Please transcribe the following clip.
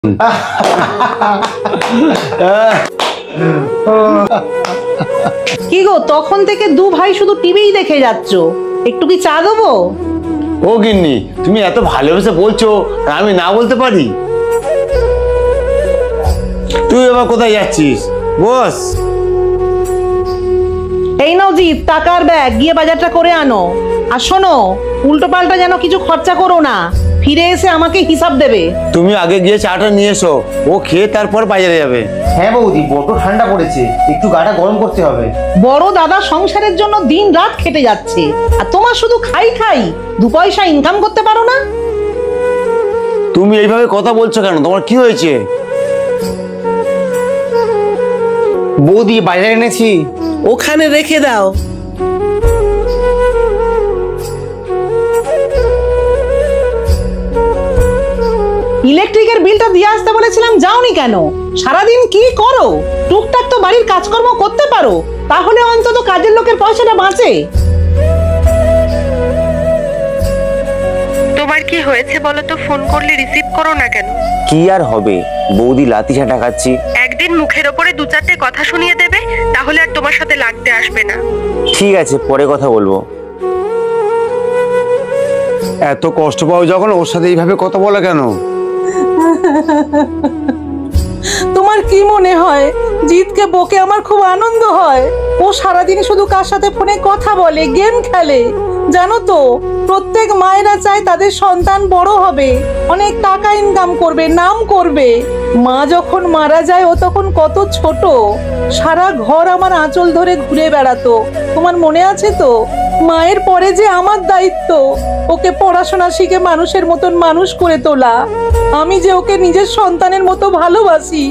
কি গো, তখন থেকে দু ভাই শুধু টিভিই দেখে যাচ্ছ, একটু কি চা দেবো? ও গিন্নি, তুমি এত ভালোবেসে বলছো, আমি না বলতে পারি? তুই এবার কোথায় যাচ্ছিস? বস। এই নাও জিৎ, টাকার ব্যাগ, গিয়ে বাজারটা করে আনো। আর শোনো, উল্টো পাল্টা যেন কিছু খরচা করো না, ফিরে এসে আমাকে হিসাব দেবে। তুমি আগে গিয়ে চাটা নিয়ে এসো, ও খেয়ে তারপর বাজারে যাবে। হ্যাঁ বৌদি, বড্ড ঠান্ডা পড়েছে, একটু গাটা গরম করতে হবে। বড় দাদা সংসারের জন্য দিন রাত খেটে যাচ্ছে, আর তোমার শুধু খাই খাই, দু পয়সা ইনকাম করতে পারো না। তুমি এইভাবে কথা বলছো কেন? তোমার কি হয়েছে? বৌদি, বাজারে এনেছি। ওখানে রেখে দাও। ইলেকট্রিকের বিলটা দিয়ে আসতে বলেছিলাম, যাওনি কেন? সারাদিন কি করো? টুকটাক তো বাড়ির কাজকর্ম করতে পারো, তাহলে অন্তত কাজের লোকের পয়সাটা বাঁচে। তোমার কি হয়েছে বলো তো? ফোন করলে রিসিভ করো না কেন? কি আর হবে, বৌদি লাথি ঝাঁটা খাচ্ছি। একদিন মুখের ওপরে দু চারটে কথা শুনিয়ে দেবে, তাহলে আর তোমার সাথে লাগতে আসবে না। ঠিক আছে, পরে কথা বলবো। এত কষ্ট পাও যখন, ওর সাথে এইভাবে কথা বলা কেন? তোমার কি মনে হয় জিতকে বকে আমার খুব আনন্দ হয়? ও সারাদিন শুধু কার সাথে ফোনে কথা বলে, গেম খেলে। জানো তো, প্রত্যেক মায়েরা চায় তাদের সন্তান বড় হবে, অনেক টাকা ইনকাম করবে, নাম করবে। মা যখন মারা যায়, ও তখন কত ছোট, সারা ঘর আমার আঁচল ধরে ঘুরে বেড়াতো। তোমার মনে আছে তো? মায়ের পরে যে আমার দায়িত্ব, ওকে পড়াশোনা শিখে মানুষের মতন মানুষ করে তোলা। আমি যে ওকে নিজের সন্তানের মতো ভালোবাসি।